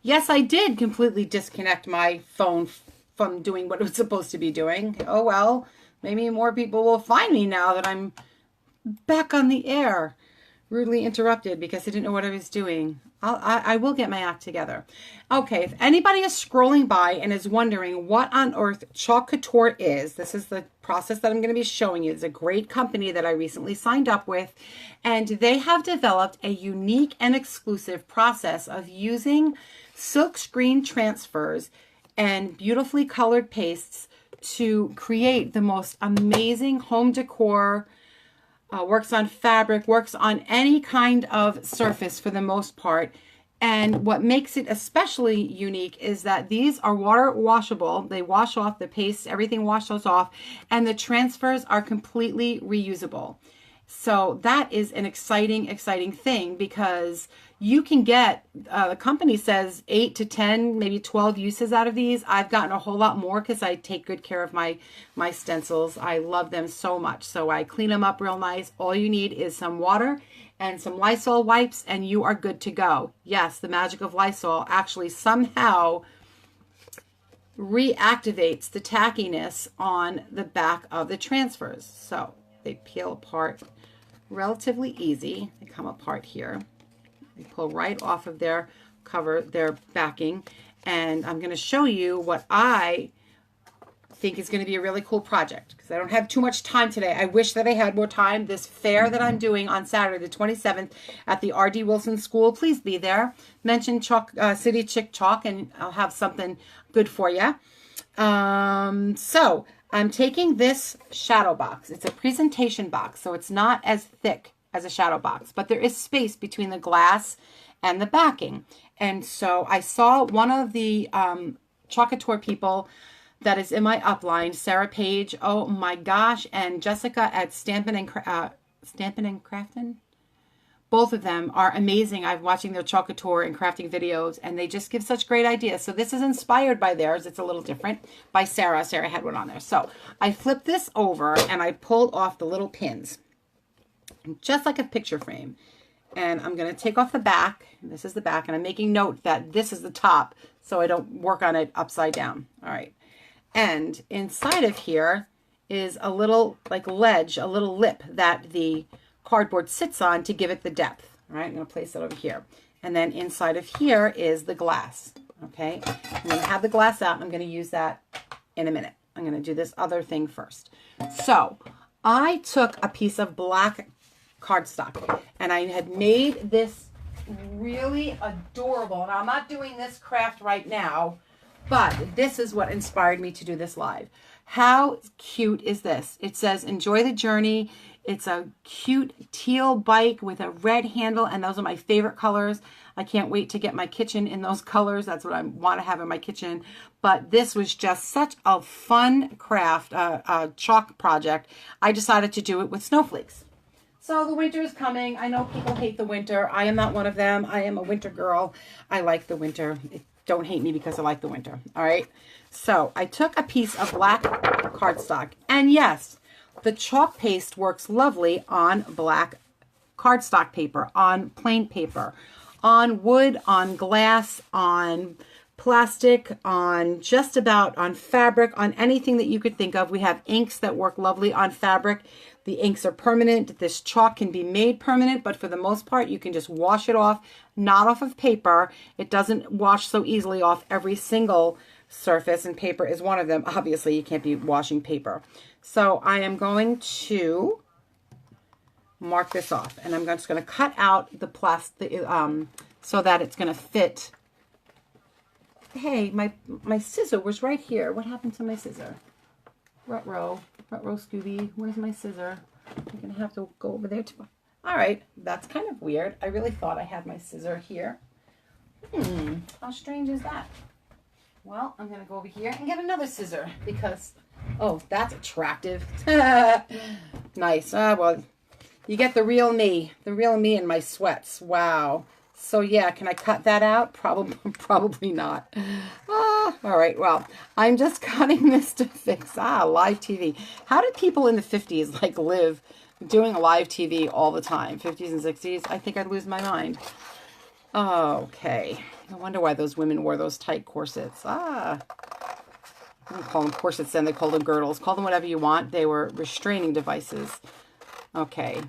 Yes, I did completely disconnect my phone from doing what it was supposed to be doing. Oh well, maybe more people will find me now that I'm back on the air. Rudely interrupted because I didn't know what I was doing. I will get my act together. Okay, if anybody is scrolling by and is wondering what on earth Chalk Couture is, this is the process that I'm going to be showing you. It's a great company that I recently signed up with, and they have developed a unique and exclusive process of using silkscreen transfers and beautifully colored pastes to create the most amazing home decor. Works on fabric, works on any kind of surface for the most part. And what makes it especially unique is that these are water washable. They wash off, the paste, everything washes off, and the transfers are completely reusable. So that is an exciting, exciting thing because you can get, the company says 8 to 10, maybe 12 uses out of these. I've gotten a whole lot more because I take good care of my stencils. I love them so much. So I clean them up real nice. All you need is some water and some Lysol wipes and you are good to go. Yes, the magic of Lysol actually somehow reactivates the tackiness on the back of the transfers. So they peel apart relatively easy. They come apart here. They pull right off of their cover, their backing. And I'm going to show you what I think is going to be a really cool project because I don't have too much time today. I wish that I had more time. This fair that I'm doing on Saturday, the 27th at the R.D. Wilson School, please be there. Mention Chalk, City Chick Chalk and I'll have something good for you. So I'm taking this shadow box. It's a presentation box, so it's not as thick as a shadow box, but there is space between the glass and the backing. And so I saw one of the Chalk Couture people that is in my upline, Sarah Page, oh my gosh, and Jessica at Stampin' and Craftin'. Both of them are amazing. I'm watching their Chalk Couture and crafting videos, and they just give such great ideas. So this is inspired by theirs. It's a little different by Sarah. Sarah had one on there. So I flipped this over, and I pulled off the little pins, just like a picture frame. And I'm going to take off the back. This is the back, and I'm making note that this is the top, so I don't work on it upside down. All right. And inside of here is a little like ledge, a little lip that the cardboard sits on to give it the depth. All right, I'm going to place it over here. And then inside of here is the glass. Okay, I'm going to have the glass out. I'm going to use that in a minute. I'm going to do this other thing first. So I took a piece of black cardstock and I had made this really adorable. Now I'm not doing this craft right now, but this is what inspired me to do this live. How cute is this? It says, enjoy the journey. It's a cute teal bike with a red handle, and those are my favorite colors. I can't wait to get my kitchen in those colors. That's what I want to have in my kitchen. But this was just such a fun craft, a chalk project. I decided to do it with snowflakes. So the winter is coming. I know people hate the winter. I am not one of them. I am a winter girl. I like the winter. Don't hate me because I like the winter. All right. So I took a piece of black cardstock, and yes, the chalk paste works lovely on black cardstock paper, on plain paper, on wood, on glass, on plastic, on just about on fabric, on anything that you could think of. We have inks that work lovely on fabric. The inks are permanent. This chalk can be made permanent, but for the most part, you can just wash it off, not off of paper. It doesn't wash so easily off every single surface, and paper is one of them. Obviously, you can't be washing paper. So I am going to mark this off, and I'm just going to cut out the plastic so that it's going to fit. Hey, my scissor was right here. What happened to my scissor? Rut-row Scooby. Where's my scissor? I'm going to have to go over there too. All right, that's kind of weird. I really thought I had my scissor here. How strange is that? Well, I'm going to go over here and get another scissor because, oh, that's attractive. Nice. Well, you get the real me in my sweats. Wow. So yeah, can I cut that out? Probably not. All right, well, I'm just cutting this to fix, live TV. How did people in the 50s like live doing live TV all the time? 50s and 60s? I think I'd lose my mind. Okay. I wonder why those women wore those tight corsets. I don't call them corsets then. They call them girdles. Call them whatever you want. They were restraining devices. Okay.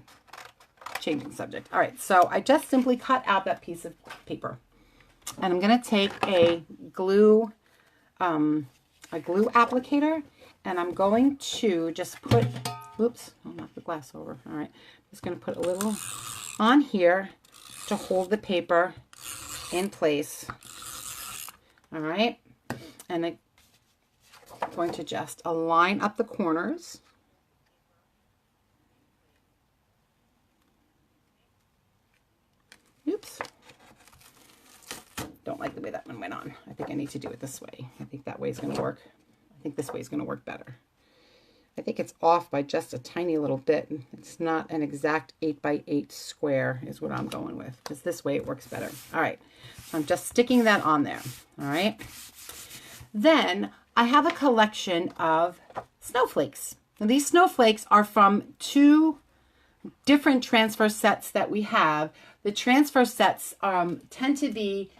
Changing subject. All right. So I just simply cut out that piece of paper. And I'm going to take a glue applicator. And I'm going to just put, oops, I'll knock the glass over. All right. Just going to put a little on here to hold the paper in place. All right. And I'm going to just align up the corners. Oops. Don't like the way that one went on. I think I need to do it this way. I think that way is going to work. I think this way is going to work better. I think it's off by just a tiny little bit. It's not an exact 8 by 8 square is what I'm going with, because this way it works better. All right, so I'm just sticking that on there. All right. Then I have a collection of snowflakes. Now these snowflakes are from 2 different transfer sets that we have. The transfer sets tend to be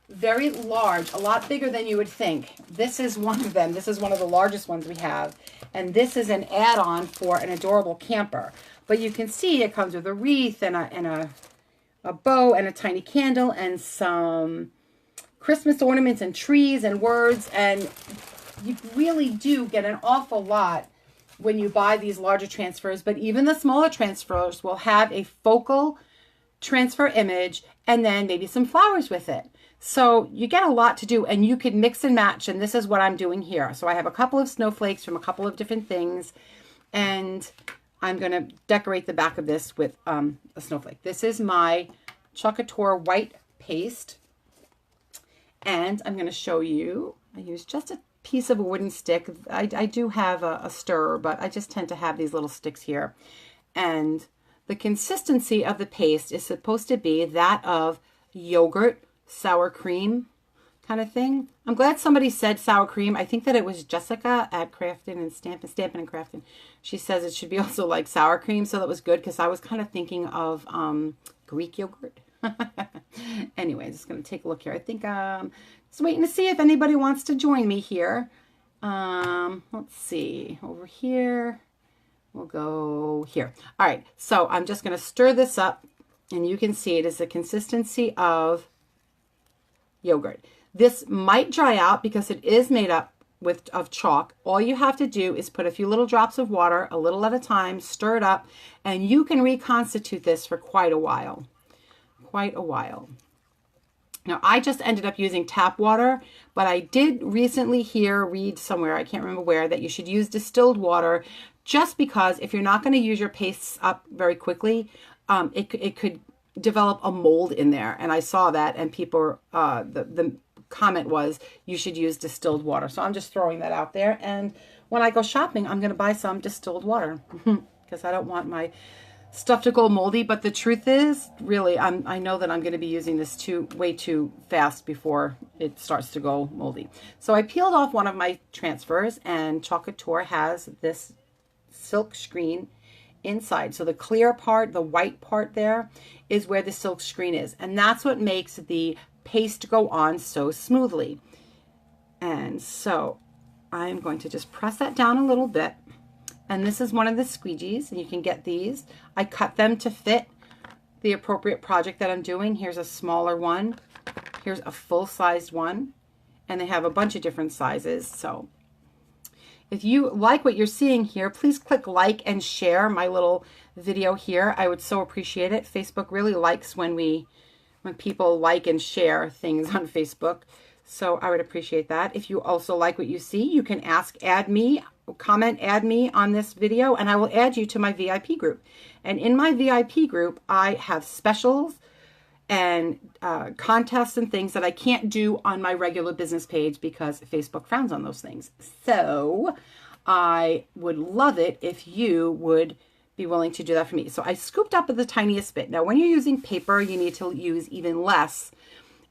very large, a lot bigger than you would think. This is one of them. This is one of the largest ones we have. And this is an add-on for an adorable camper. But you can see it comes with a wreath and a bow and a tiny candle and some Christmas ornaments and trees and words. And you really do get an awful lot when you buy these larger transfers. But even the smaller transfers will have a focal transfer image and then maybe some flowers with it. So you get a lot to do, and you could mix and match, and this is what I'm doing here. So I have a couple of snowflakes from a couple of different things, and I'm going to decorate the back of this with a snowflake. This is my Couture white paste, and I'm going to show you. I use just a piece of a wooden stick. I do have a stirrer, but I just tend to have these little sticks here. And the consistency of the paste is supposed to be that of yogurt, sour cream kind of thing. I'm glad somebody said sour cream. I think that it was Jessica at Crafton and Stampin' and Crafton. She says it should be also like sour cream, so that was good because I was kind of thinking of Greek yogurt. Anyway, just going to take a look here. I think just waiting to see if anybody wants to join me here. Let's see. Over here. We'll go here. All right, so I'm just going to stir this up, and you can see it is the consistency of yogurt. This might dry out because it is made up of chalk. All you have to do is put a few little drops of water, a little at a time, stir it up, and you can reconstitute this for quite a while. Now, I just ended up using tap water, but I did recently read somewhere, I can't remember where, that you should use distilled water just because if you're not going to use your pastes up very quickly, it could develop a mold in there. And I saw that, and people, the comment was you should use distilled water. So I'm just throwing that out there. And when I go shopping, I'm going to buy some distilled water because I don't want my stuff to go moldy. But the truth is, really, I know that I'm going to be using this way too fast before it starts to go moldy. So I peeled off one of my transfers, and Couture has this silk screen inside. So the clear part, the white part there, is where the silk screen is. And that's what makes the paste go on so smoothly. And so I'm going to just press that down a little bit. And this is one of the squeegees, and you can get these. I cut them to fit the appropriate project that I'm doing. Here's a smaller one. Here's a full-sized one. And they have a bunch of different sizes. So if you like what you're seeing here, please click like and share my little video here. I would so appreciate it. Facebook really likes when people like and share things on Facebook. So I would appreciate that. If you also like what you see, you can add me on this video, and I will add you to my VIP group. And in my VIP group, I have specials and contests and things that I can't do on my regular business page because Facebook frowns on those things. So I would love it if you would be willing to do that for me. So I scooped up the tiniest bit. Now, when you're using paper, you need to use even less,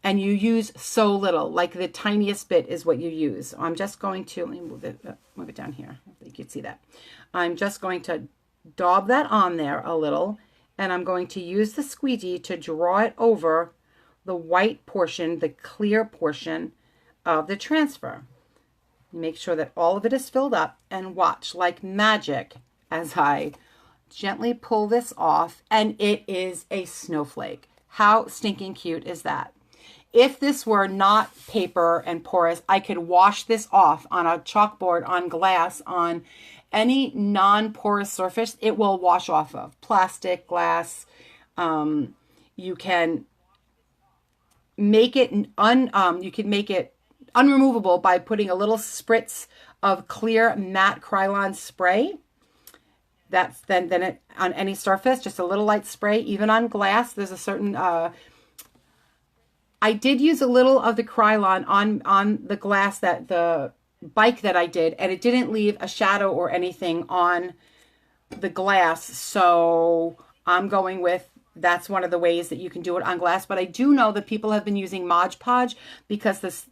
and you use so little. Like the tiniest bit is what you use. So I'm just going to, let me move it down here. I think you'd see that. I'm just going to daub that on there a little, and I'm going to use the squeegee to draw it over the white portion, the clear portion of the transfer. You make sure that all of it is filled up, and watch like magic as I gently pull this off, and it is a snowflake. How stinking cute is that? If this were not paper and porous, I could wash this off on a chalkboard, on glass, on any non-porous surface. It will wash off of plastic, glass. You can make it unremovable by putting a little spritz of clear matte Krylon spray. That's then it on any surface, just a little light spray, even on glass. There's a certain I did use a little of the Krylon on the glass, that the bike that I did, and it didn't leave a shadow or anything on the glass. So I'm going with, that's one of the ways that you can do it on glass. But I do know that people have been using Mod Podge because this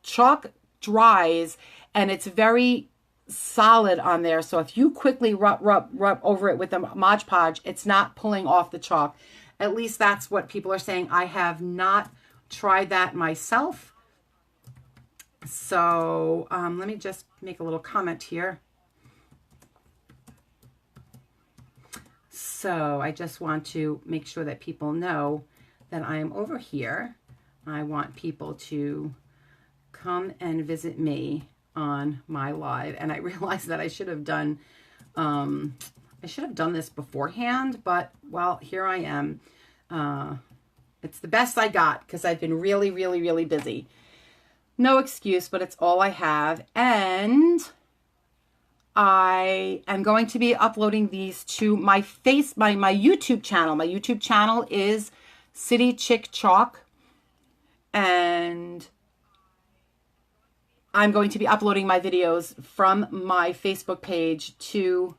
chalk dries and it's very solid on there. So if you quickly rub over it with the Mod Podge, it's not pulling off the chalk. At least that's what people are saying. I have not tried that myself. So let me just make a little comment here. So I just want to make sure that people know that I am over here. I want people to come and visit me on my live. And I realized that I should have done this beforehand, but well, here I am. It's the best I got because I've been really, really, really busy. No excuse, but it's all I have. And I am going to be uploading these to my YouTube channel. My YouTube channel is City Chick Chalk. And I'm going to be uploading my videos from my Facebook page to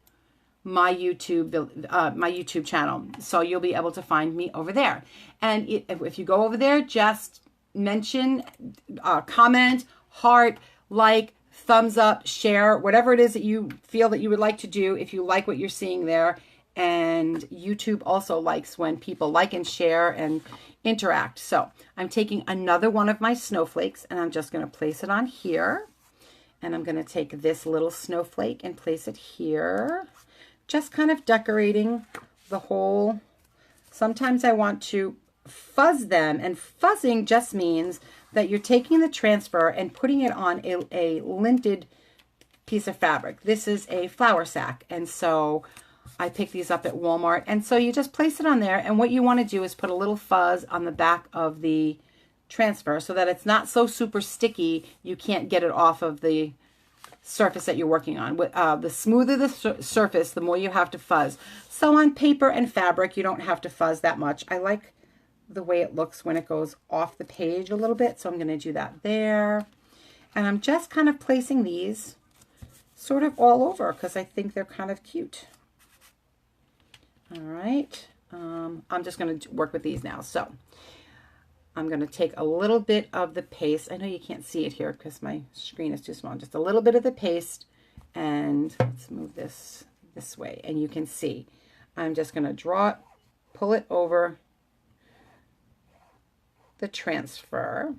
my YouTube channel. So you'll be able to find me over there. And if you go over there, just mention, comment, heart, like, thumbs up, share, whatever it is that you feel that you would like to do if you like what you're seeing there. And YouTube also likes when people like and share and interact. So I'm taking another one of my snowflakes and I'm just going to place it on here. And I'm going to take this little snowflake and place it here. Just kind of decorating the whole. Sometimes I want to fuzz them, and fuzzing just means that you're taking the transfer and putting it on a linted piece of fabric. This is a flour sack, and so I picked these up at Walmart. And so you just place it on there, and what you want to do is put a little fuzz on the back of the transfer so that it's not so super sticky you can't get it off of the surface that you're working on. The smoother the surface, the more you have to fuzz. So on paper and fabric, you don't have to fuzz that much. I like the way it looks when it goes off the page a little bit, so I'm going to do that there. And I'm just kind of placing these sort of all over because I think they're kind of cute. All right, I'm just going to work with these now. So I'm going to take a little bit of the paste. I know you can't see it here because my screen is too small. Just a little bit of the paste, and let's move this way. And you can see I'm just going to draw it, pull it over the transfer.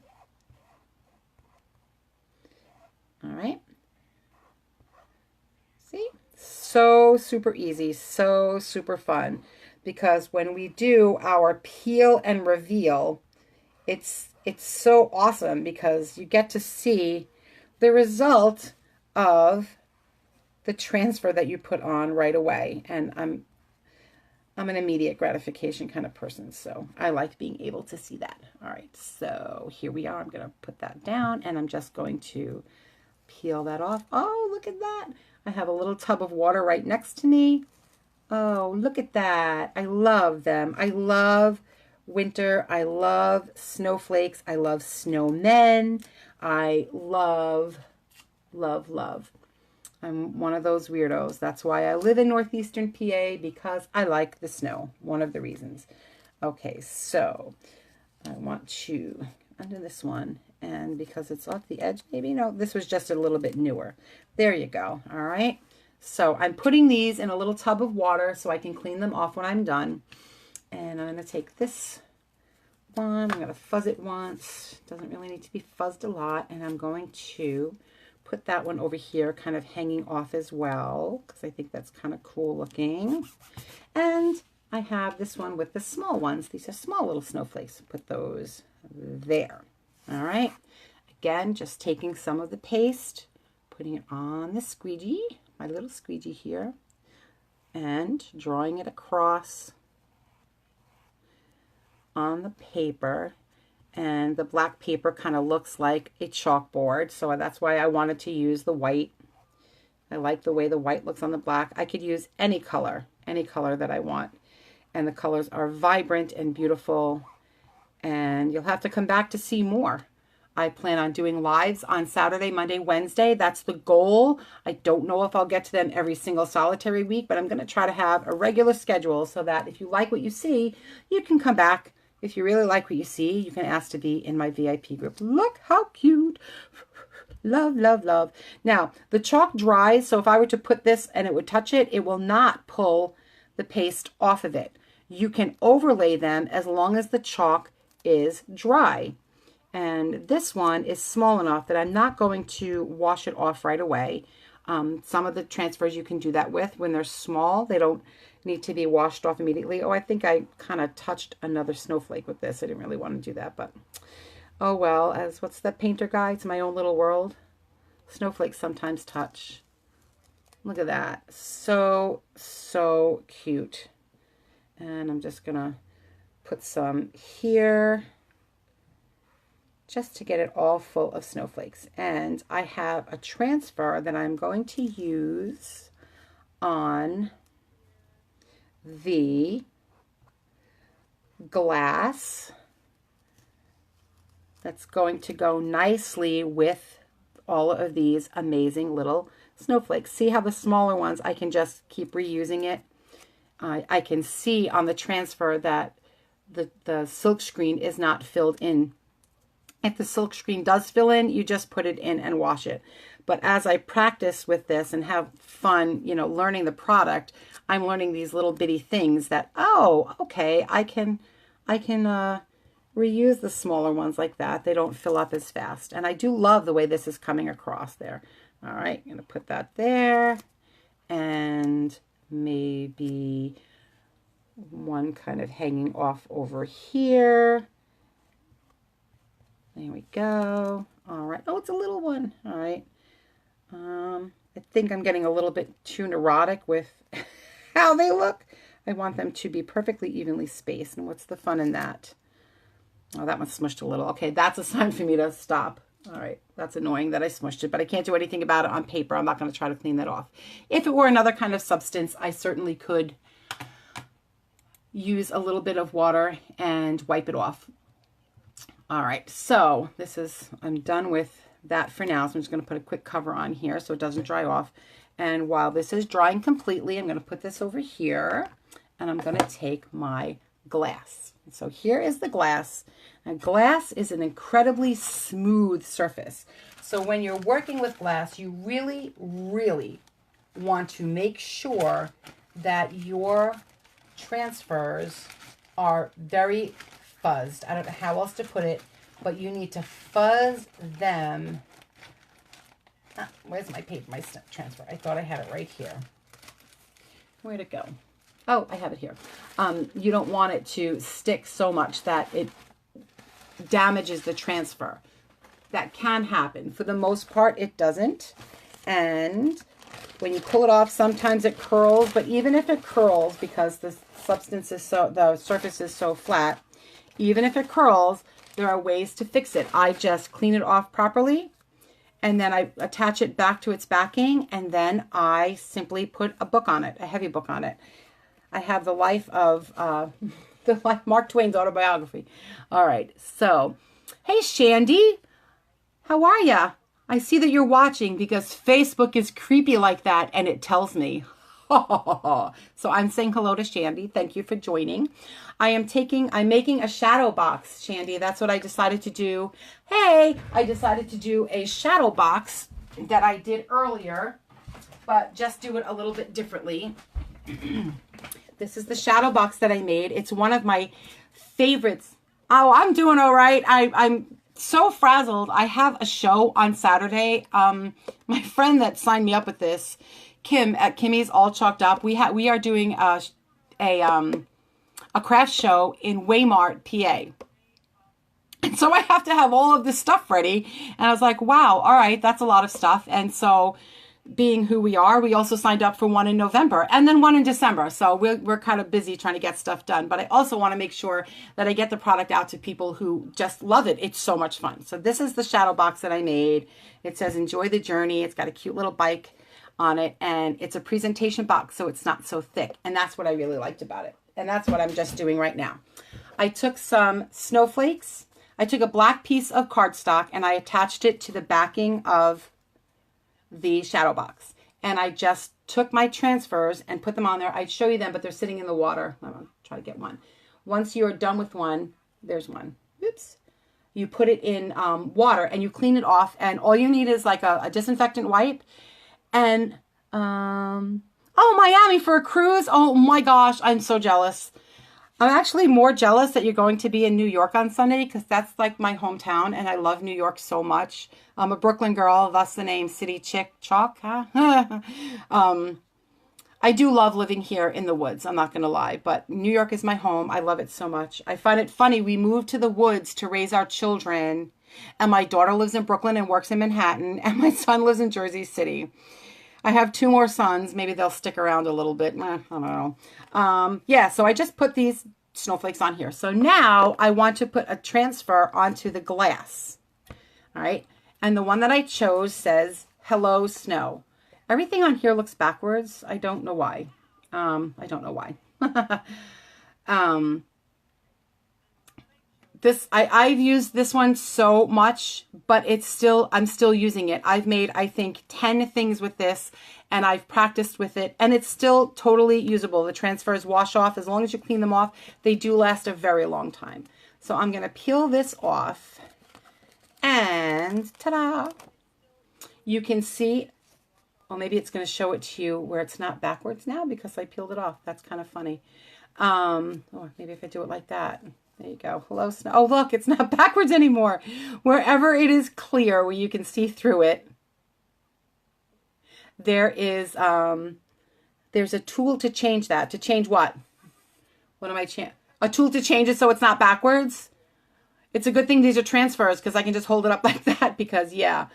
All right. See? So super easy, so super fun. Because when we do our peel and reveal, it's so awesome because you get to see the result of the transfer that you put on right away. And I'm an immediate gratification kind of person, so I like being able to see that. All right, so here we are. I'm going to put that down, and I'm just going to peel that off. Oh, look at that. I have a little tub of water right next to me. Oh, look at that. I love them. I love winter. I love snowflakes. I love snowmen. I love, love, love. I'm one of those weirdos. That's why I live in northeastern PA, because I like the snow. One of the reasons. Okay, so I want to undo this one, and because it's off the edge, maybe, no, this was just a little bit newer. There you go. All right. So I'm putting these in a little tub of water so I can clean them off when I'm done. And I'm going to take this one. I'm going to fuzz it once. Doesn't really need to be fuzzed a lot. And I'm going to put that one over here kind of hanging off as well, because I think that's kind of cool looking. And I have this one with the small ones. These are small little snowflakes. Put those there. All right. Again, just taking some of the paste, putting it on the squeegee, my little squeegee here, and drawing it across on the paper. And the black paper kind of looks like a chalkboard, so that's why I wanted to use the white. I like the way the white looks on the black. I could use any color that I want. And the colors are vibrant and beautiful. And you'll have to come back to see more. I plan on doing lives on Saturday, Monday, Wednesday. That's the goal. I don't know if I'll get to them every single solitary week, but I'm going to try to have a regular schedule so that if you like what you see, you can come back. If you really like what you see, you can ask to be in my VIP group. Look how cute. Love, love, love. Now, the chalk dries, so if I were to put this and it would touch it, it will not pull the paste off of it. You can overlay them as long as the chalk is dry. And this one is small enough that I'm not going to wash it off right away. Some of the transfers you can do that with when they're small. They don't need to be washed off immediately. Oh, I think I kind of touched another snowflake with this. I didn't really want to do that, but oh well. As what's that painter guy? It's my own little world. Snowflakes sometimes touch. Look at that. So, so cute. And I'm just going to put some here just to get it all full of snowflakes. And I have a transfer that I'm going to use on the glass that's going to go nicely with all of these amazing little snowflakes. See how the smaller ones, I can just keep reusing it. I can see on the transfer that the silk screen is not filled in. If the silk screen does fill in, you just put it in and wash it. But as I practice with this and have fun, you know, learning the product, I'm learning these little bitty things that, oh, okay, I can reuse the smaller ones like that. They don't fill up as fast. And I do love the way this is coming across there. All right, I'm going to put that there. And maybe one kind of hanging off over here. There we go. All right. Oh, it's a little one. All right. I think I'm getting a little bit too neurotic with how they look. I want them to be perfectly evenly spaced. And what's the fun in that? Oh, that one smushed a little. Okay, that's a sign for me to stop. All right, that's annoying that I smushed it, but I can't do anything about it on paper. I'm not going to try to clean that off. If it were another kind of substance, I certainly could use a little bit of water and wipe it off. All right, so I'm done with that for now. So I'm just going to put a quick cover on here so it doesn't dry off. And while this is drying completely, I'm going to put this over here and I'm going to take my glass. So here is the glass. Now, glass is an incredibly smooth surface. So when you're working with glass, you really, really want to make sure that your transfers are very fuzzed. I don't know how else to put it, but you need to fuzz them. Where's my paper, my transfer? I thought I had it right here. Where'd it go? Oh, I have it here. You don't want it to stick so much that it damages the transfer. That can happen. For the most part, it doesn't. And when you pull it off, sometimes it curls, but even if it curls, because the surface is so flat, even if it curls, there are ways to fix it. I just clean it off properly, and then I attach it back to its backing, and then I simply put a book on it, a heavy book on it. I have the life of Mark Twain's autobiography. All right, so, hey, Shandy, how are ya? I see that you're watching because Facebook is creepy like that, and it tells me. So I'm saying hello to Shandy. Thank you for joining. I'm making a shadow box, Shandy. That's what I decided to do. Hey, I decided to do a shadow box that I did earlier, but just do it a little bit differently. This is the shadow box that I made. It's one of my favorites Oh, I'm doing all right. I'm so frazzled. I have a show on Saturday. My friend that signed me up with this, Kim at Kimmy's All Chalked Up. We are doing a craft show in Waymart, PA. And so I have to have all of this stuff ready. And I was like, wow, all right, that's a lot of stuff. And so being who we are, we also signed up for one in November and then one in December. So we're kind of busy trying to get stuff done. But I also want to make sure that I get the product out to people who just love it. It's so much fun. So this is the shadow box that I made. It says, enjoy the journey. It's got a cute little bike on it. And it's a presentation box, so it's not so thick. And that's what I really liked about it. And that's what I'm just doing right now. I took some snowflakes. I took a black piece of cardstock and I attached it to the backing of the shadow box. And I just took my transfers and put them on there. I'd show you them, but they're sitting in the water. I'm going to try to get one. Once you are done with one, there's one. Oops. You put it in water and you clean it off. And all you need is like a disinfectant wipe. And, oh, Miami for a cruise. Oh my gosh, I'm so jealous. I'm actually more jealous that you're going to be in New York on Sunday because that's like my hometown and I love New York so much. I'm a Brooklyn girl, thus the name City Chick Chalk. Huh? I do love living here in the woods, I'm not going to lie, but New York is my home. I love it so much. I find it funny. We moved to the woods to raise our children and my daughter lives in Brooklyn and works in Manhattan and my son lives in Jersey City. I have 2 more sons. Maybe they'll stick around a little bit. I don't know. Yeah, so I just put these snowflakes on here. So now I want to put a transfer onto the glass. All right. And the one that I chose says, hello, snow. Everything on here looks backwards. I don't know why. I don't know why. I've used this one so much, but I'm still using it. I've made, I think, 10 things with this and I've practiced with it and it's still totally usable. The transfers wash off as long as you clean them off. They do last a very long time. So I'm going to peel this off and ta-da! You can see, well, maybe it's going to show it to you where it's not backwards now because I peeled it off. That's kind of funny. Or maybe if I do it like that. There you go. Hello, snow. Oh, look, it's not backwards anymore. Wherever it is clear, where you can see through it, there is, there's a tool to change that. To change what? What am I changing? A tool to change it so it's not backwards? It's a good thing these are transfers because I can just hold it up like that because, yeah.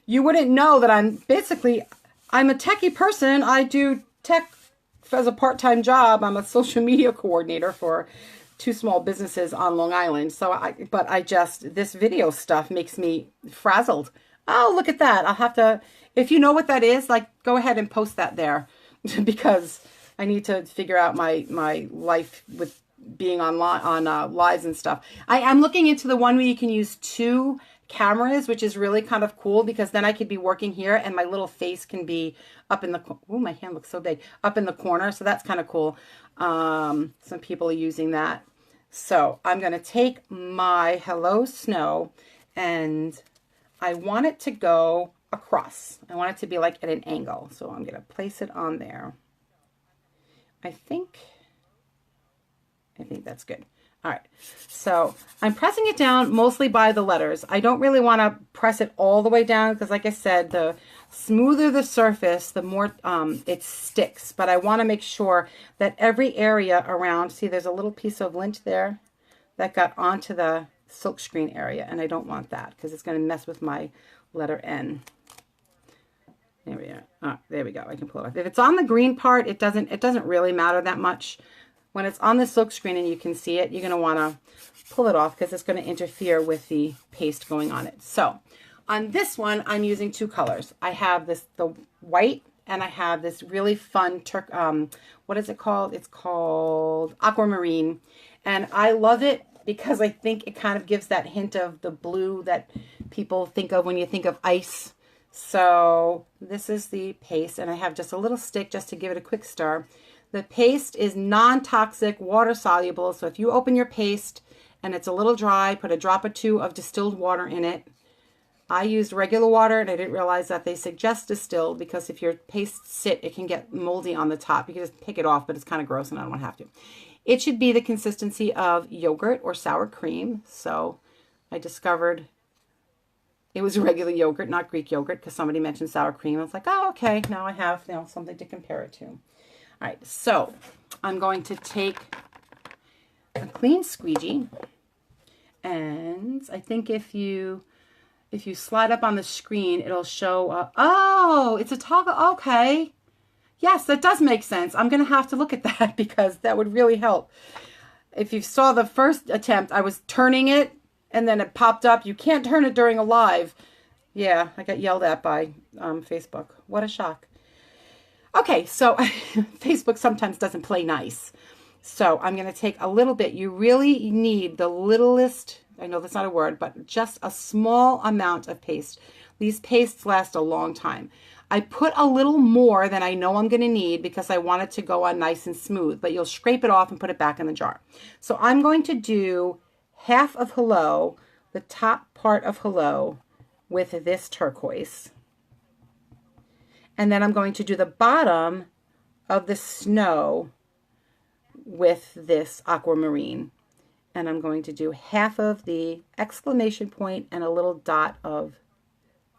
You wouldn't know that I'm a techie person. I do tech as a part-time job. I'm a social media coordinator for 2 small businesses on Long Island. So this video stuff makes me frazzled. Oh, look at that. I'll have to, if you know what that is, like, go ahead and post that there because I need to figure out my life with being on lives and stuff. I am looking into the one where you can use 2 cameras, which is really kind of cool because then I could be working here and my little face can be up in the, oh, my hand looks so big, up in the corner. So that's kind of cool. Some people are using that. So I'm going to take my Hello Snow and I want it to go across. I want it to be like at an angle. So I'm going to place it on there. I think that's good. All right, so I'm pressing it down mostly by the letters. I don't really want to press it all the way down because, like I said, the smoother the surface, the more it sticks. But I want to make sure that every area around, see there's a little piece of lint there that got onto the silkscreen area, and I don't want that because it's going to mess with my letter N. There we are. Oh, there we go. I can pull it off. If it's on the green part, it doesn't really matter that much. When it's on the silk screen and you can see it, you're going to want to pull it off because it's going to interfere with the paste going on it. So on this one, I'm using 2 colors. I have the white and I have this really fun what is it called? It's called aquamarine. And I love it because I think it kind of gives that hint of the blue that people think of when you think of ice. So this is the paste and I have just a little stick just to give it a quick stir. The paste is non-toxic, water-soluble, so if you open your paste and it's a little dry, put a drop or 2 of distilled water in it. I used regular water, and I didn't realize that they suggest distilled because if your paste it can get moldy on the top. You can just pick it off, but it's kind of gross, and I don't want to have to. It should be the consistency of yogurt or sour cream. So I discovered it was regular yogurt, not Greek yogurt, because somebody mentioned sour cream. I was like, oh, okay, now I have, you know, something to compare it to. All right, so I'm going to take a clean squeegee, and I think if you slide up on the screen, it'll show, oh, it's a toggle, okay. Yes, that does make sense. I'm going to have to look at that because that would really help. If you saw the first attempt, I was turning it and then it popped up. You can't turn it during a live. Yeah, I got yelled at by Facebook. What a shock. Okay, so Facebook sometimes doesn't play nice. So I'm going to take a little bit. You really need the littlest, I know that's not a word, but just a small amount of paste. These pastes last a long time. I put a little more than I know I'm going to need because I want it to go on nice and smooth, but you'll scrape it off and put it back in the jar. So I'm going to do half of Hello, the top part of Hello, with this turquoise. And then I'm going to do the bottom of the snow with this aquamarine. And I'm going to do half of the exclamation point and a little dot of,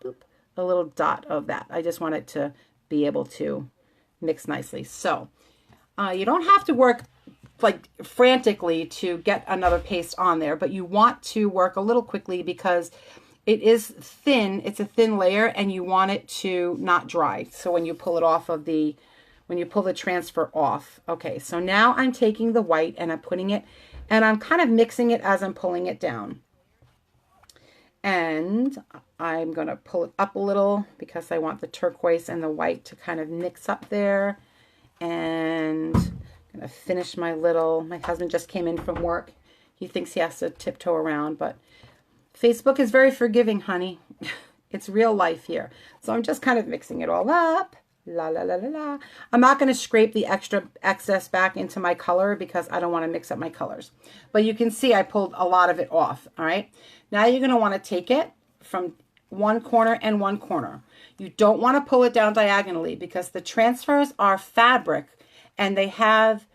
boop, a little dot of that. I just want it to be able to mix nicely. So you don't have to work like frantically to get another paste on there, but you want to work a little quickly because it is thin. It's a thin layer and you want it to not dry. So when you pull it off of the, when you pull the transfer off. Okay, so now I'm taking the white and I'm putting it, and I'm kind of mixing it as I'm pulling it down. And I'm going to pull it up a little because I want the turquoise and the white to kind of mix up there. And I'm going to finish my husband just came in from work. He thinks he has to tiptoe around, but Facebook is very forgiving, honey. It's real life here. So I'm just kind of mixing it all up. La, la, la, la, la. I'm not going to scrape the excess back into my color because I don't want to mix up my colors. But you can see I pulled a lot of it off, all right? Now you're going to want to take it from one corner and one corner. You don't want to pull it down diagonally because the transfers are fabric and they have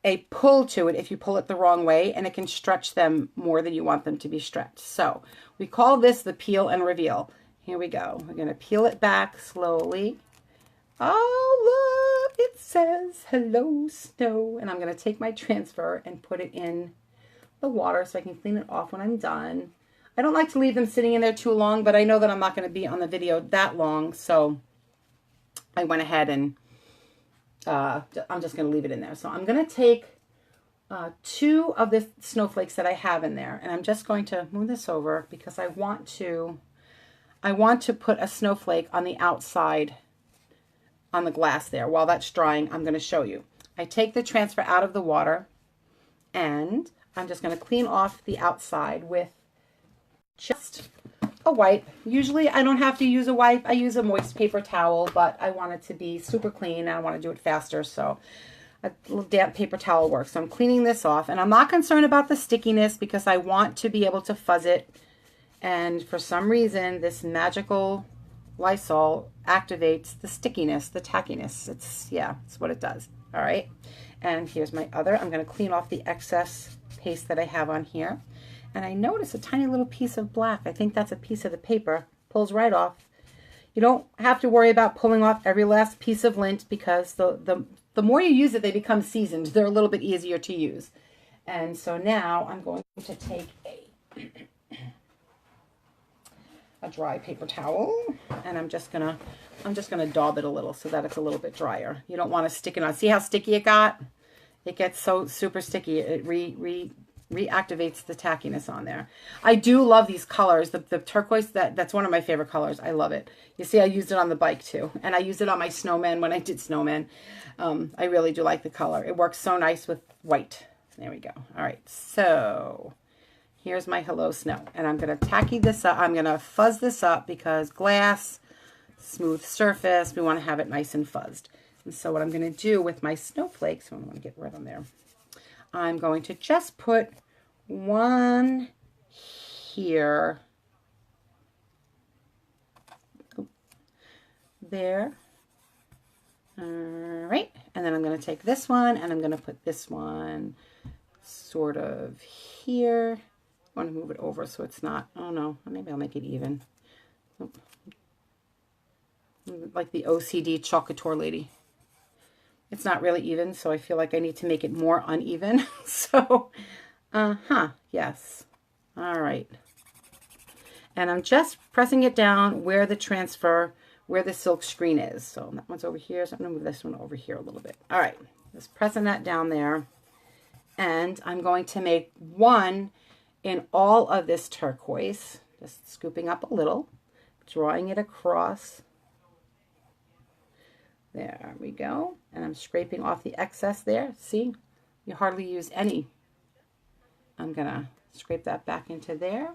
a pull to it if you pull it the wrong way, and it can stretch them more than you want them to be stretched. So we call this the peel and reveal. Here we go. We're going to peel it back slowly. Oh, look, it says, hello, snow. And I'm going to take my transfer and put it in the water so I can clean it off when I'm done. I don't like to leave them sitting in there too long, but I know that I'm not going to be on the video that long. So I went ahead and I'm just going to leave it in there. So I'm going to take 2 of the snowflakes that I have in there. And I'm just going to move this over because I want to put a snowflake on the outside on the glass there. While that's drying, I'm going to show you. I take the transfer out of the water and I'm just going to clean off the outside with just a wipe. Usually I don't have to use a wipe. I use a moist paper towel, but I want it to be super clean and I want to do it faster, so a little damp paper towel works. So I'm cleaning this off, and I'm not concerned about the stickiness because I want to be able to fuzz it. And for some reason, this magical Lysol activates the stickiness, the tackiness. It's what it does. All right. And here's my other. I'm going to clean off the excess paste that I have on here. And I notice a tiny little piece of black. I think that's a piece of the paper. Pulls right off. You don't have to worry about pulling off every last piece of lint because the more you use it, they become seasoned. They're a little bit easier to use. And so now I'm going to take a dry paper towel, and I'm just gonna daub it a little so that it's a little bit drier. You don't want to stick it on. See how sticky it got? It gets so super sticky. It reactivates the tackiness on there. I do love these colors. The turquoise, that's one of my favorite colors. I love it. You see, I used it on the bike too, and I used it on my snowman when I did snowman. I really do like the color. It works so nice with white. There we go. All right, so here's my Hello Snow, and I'm going to tacky this up. I'm going to fuzz this up because glass, smooth surface, we want to have it nice and fuzzed. And so what I'm going to do with my snowflakes, I want to get rid of them there. I'm going to just put one here, there, All right, and then I'm going to take this one and I'm going to put this one sort of here. I want to move it over so it's not, oh no, maybe I'll make it even. Like the OCD Couture lady. It's not really even, so I feel like I need to make it more uneven. So, yes. All right. And I'm just pressing it down where the transfer, where the silk screen is. So that one's over here, so I'm going to move this one over here a little bit. All right, just pressing that down there. And I'm going to make one in all of this turquoise, just scooping up a little, drawing it across. There we go. And I'm scraping off the excess there. See, you hardly use any. I'm going to scrape that back into there.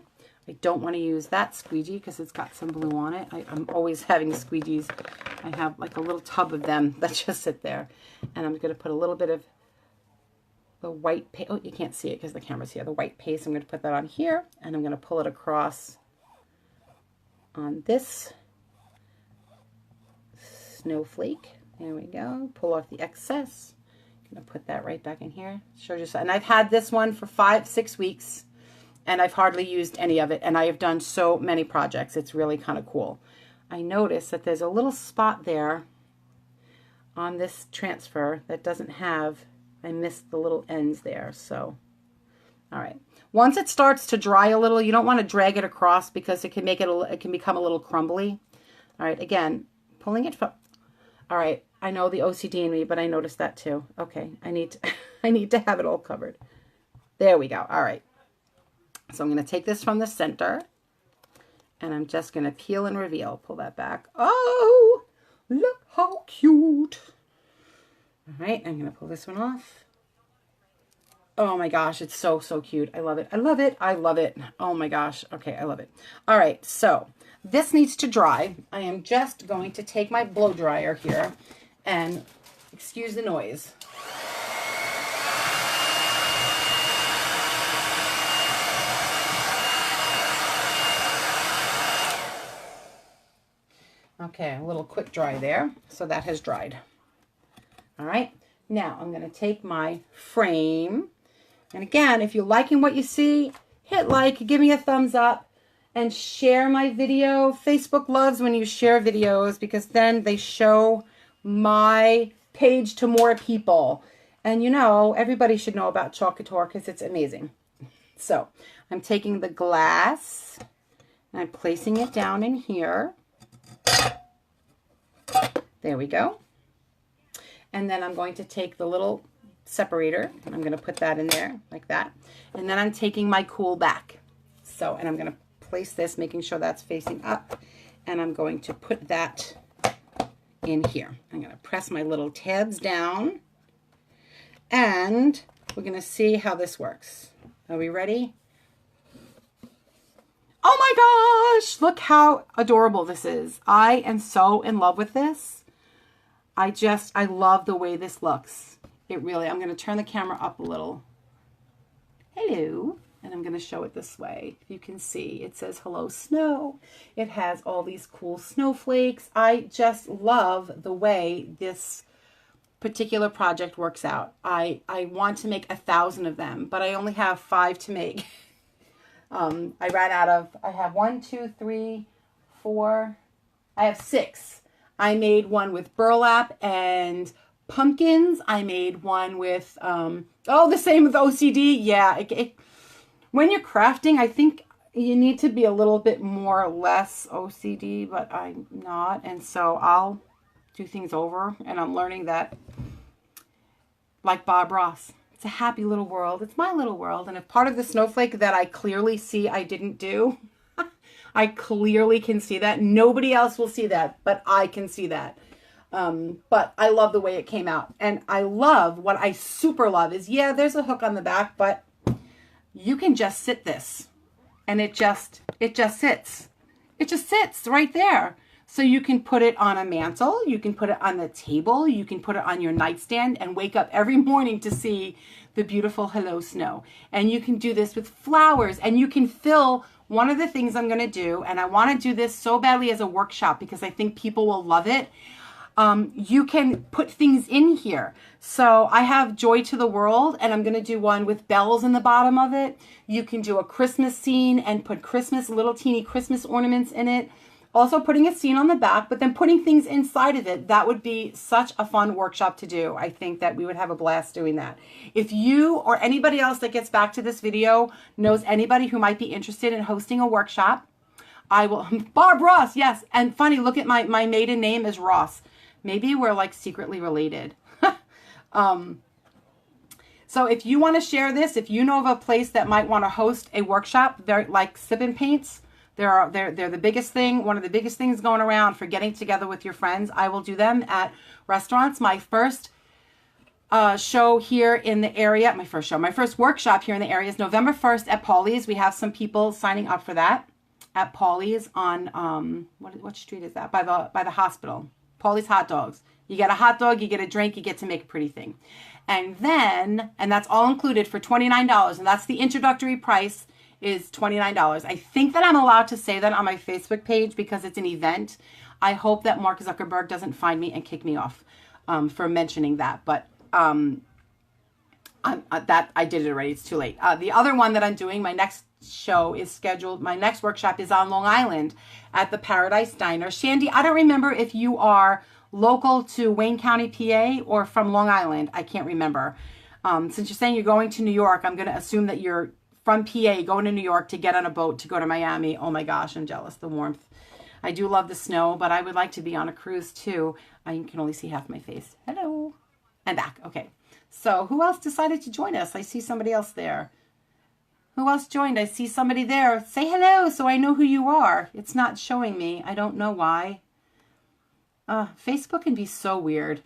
I don't want to use that squeegee because it's got some blue on it. I'm always having squeegees. I have like a little tub of them that just sit there. And I'm going to put a little bit of the white paste. Oh, you can't see it because the camera's here. The white paste, I'm going to put that on here. And I'm going to pull it across on this Snowflake. There we go. Pull off the excess. I'm going to put that right back in here. Shows you. And I've had this one for 5-6 weeks. And I've hardly used any of it. And I have done so many projects. It's really kind of cool. I noticed that there's a little spot there on this transfer that doesn't have, I missed the little ends there. So, all right. Once it starts to dry a little, you don't want to drag it across because it can make it, it can become a little crumbly. All right. Again, pulling it from, all right. I know the OCD in me, but I noticed that too. Okay. I need to, I need to have it all covered. There we go. All right. So I'm going to take this from the center and I'm just going to peel and reveal. Pull that back. Oh, look how cute. All right, I'm going to pull this one off. Oh my gosh, it's so, so cute. I love it. I love it. I love it. Oh my gosh. Okay, I love it. All right, so this needs to dry. I am just going to take my blow dryer here and excuse the noise. Okay, a little quick dry there. So that has dried. All right, now I'm going to take my frame. And again, if you're liking what you see, hit like, give me a thumbs up, and share my video. Facebook loves when you share videos because then they show my page to more people. And you know, everybody should know about Couture because it's amazing. So I'm taking the glass and I'm placing it down in here. There we go. And then I'm going to take the little separator and I'm going to put that in there like that. And then I'm taking my cool back. So, and I'm going to place this, making sure that's facing up. And I'm going to put that in here. I'm going to press my little tabs down. And we're going to see how this works. Are we ready? Oh my gosh, look how adorable this is. I am so in love with this. I love the way this looks. It really, I'm going to turn the camera up a little. Hello. And I'm going to show it this way. You can see it says hello snow. It has all these cool snowflakes. I just love the way this particular project works out. I want to make 1,000 of them, but I only have 5 to make. I ran out of, I have 1, 2, 3, 4, I have 6. I made one with burlap and pumpkins. I made one with, the same with OCD. Yeah, when you're crafting, I think you need to be a little bit more or less OCD, but I'm not. And so I'll do things over, and I'm learning that, like Bob Ross, it's a happy little world. It's my little world. And if part of the snowflake that I clearly see I didn't do, I clearly can see that. Nobody else will see that, but I can see that. But I love the way it came out. And I love, what I super love is, yeah, there's a hook on the back, but you can just sit this. And it just sits. It just sits right there. So you can put it on a mantle, you can put it on the table, you can put it on your nightstand and wake up every morning to see the beautiful hello snow. And you can do this with flowers, and you can fill, one of the things I'm going to do, and I want to do this so badly as a workshop because I think people will love it. you can put things in here. So I have Joy to the World, and I'm going to do one with bells in the bottom of it. You can do a Christmas scene and put little teeny Christmas ornaments in it. Also putting a scene on the back, but then putting things inside of it. That would be such a fun workshop to do. I think that we would have a blast doing that. If you or anybody else that gets back to this video knows anybody who might be interested in hosting a workshop, I will. Barb Ross, yes. And funny, look at my maiden name is Ross. Maybe we're like secretly related. So if you want to share this, if you know of a place that might want to host a workshop, they're like sip and paints. They're the biggest thing, one of the biggest things going around for getting together with your friends. I will do them at restaurants. My first show here in the area, my first workshop here in the area is November 1st at Paulie's. We have some people signing up for that at Paulie's on, what street is that? By the hospital. Paulie's Hot Dogs. You get a hot dog, you get a drink, you get to make a pretty thing. And that's all included for $29. And that's the introductory price is $29. I think that I'm allowed to say that on my Facebook page because it's an event. I hope that Mark Zuckerberg doesn't find me and kick me off for mentioning that. But I did it already. It's too late. The other one that I'm doing, my next show is scheduled. My next workshop is on Long Island at the Paradise Diner. Shandy, I don't remember if you are local to Wayne County, PA, or from Long Island. I can't remember. Since you're saying you're going to New York, I'm going to assume that you're from PA, going to New York to get on a boat to go to Miami. Oh my gosh, I'm jealous. The warmth. I do love the snow, but I would like to be on a cruise too. You can only see half my face. Hello. And back. Okay. So who else decided to join us? I see somebody else there. Who else joined? I see somebody there. Say hello so I know who you are. It's not showing me. I don't know why. Facebook can be so weird.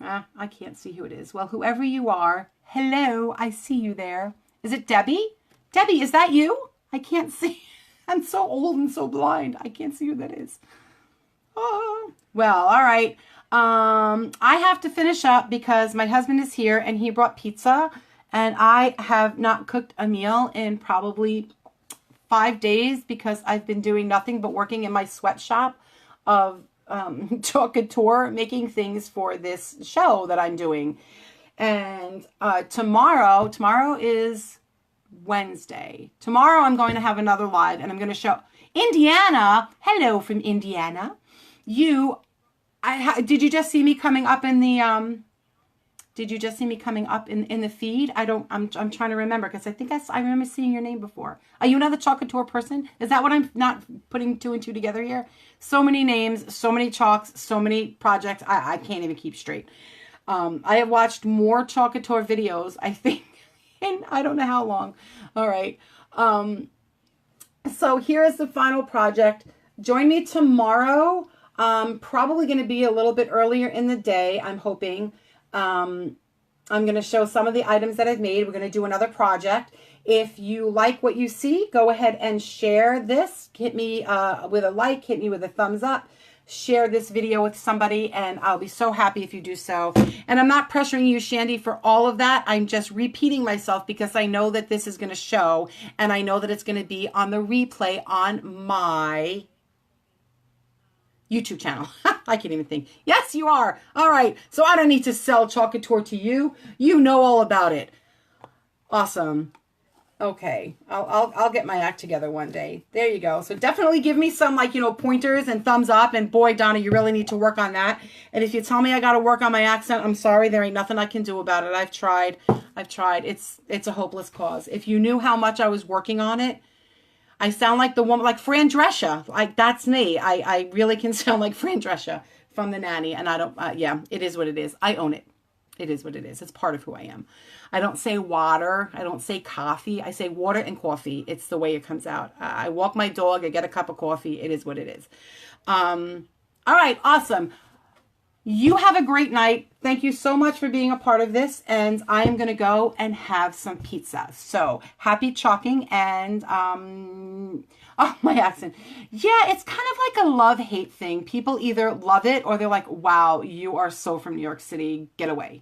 I can't see who it is. Well, whoever you are, hello, I see you there. Is it Debbie? Debbie, is that you? I can't see. I'm so old and so blind. I can't see who that is. Oh, well, all right. I have to finish up because my husband is here and he brought pizza and I have not cooked a meal in probably 5 days because I've been doing nothing but working in my sweatshop of Couture, making things for this show that I'm doing. And tomorrow is Wednesday. Tomorrow I'm going to have another live and I'm going to show Indiana. Hello from Indiana. Did you just see me coming up in the Did you just see me coming up in the feed? I'm trying to remember because I think I remember seeing your name before. Are you another Couture person? Is that what I'm not putting two and two together here? So many names, so many chalks, so many projects. I can't even keep straight. I have watched more Couture videos, I think, in I don't know how long. All right. So here is the final project. Join me tomorrow. Probably going to be a little bit earlier in the day, I'm hoping. I'm going to show some of the items that I've made. We're going to do another project. If you like what you see, go ahead and share this. Hit me with a like, hit me with a thumbs up, share this video with somebody, and I'll be so happy if you do so. And I'm not pressuring you, Shandy, for all of that. I'm just repeating myself because I know that this is going to show, and I know that it's going to be on the replay on my YouTube channel. I can't even think. Yes, you are. All right. So I don't need to sell Couture to you. You know all about it. Awesome. Okay. I'll get my act together one day. There you go. So definitely give me some pointers and thumbs up. And boy, Donna, you really need to work on that. And if you tell me I got to work on my accent, I'm sorry. There ain't nothing I can do about it. I've tried. It's a hopeless cause. If you knew how much I was working on it, I sound like the woman, like Fran Drescher. Like, that's me. I really can sound like Fran Drescher from The Nanny. And I don't, yeah, it is what it is. I own it. It is what it is. It's part of who I am. I don't say water. I don't say coffee. I say water and coffee. It's the way it comes out. I walk my dog. I get a cup of coffee. It is what it is. All right. Awesome. You have a great night. Thank you so much for being a part of this. And I am going to go and have some pizza. So happy chalking and, oh, my accent. Yeah, it's kind of like a love-hate thing. People either love it or they're like, wow, you are so from New York City. Get away.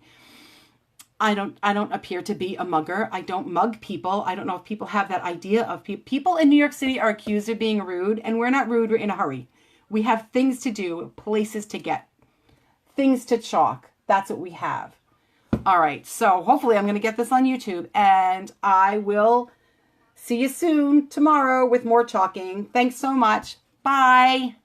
I don't appear to be a mugger. I don't mug people. I don't know if people have that idea of people in New York City are accused of being rude, and we're not rude. We're in a hurry. We have things to do, places to get, things to chalk. That's what we have. All right, so hopefully I'm going to get this on YouTube, and I will see you soon tomorrow with more chalking. Thanks so much. Bye.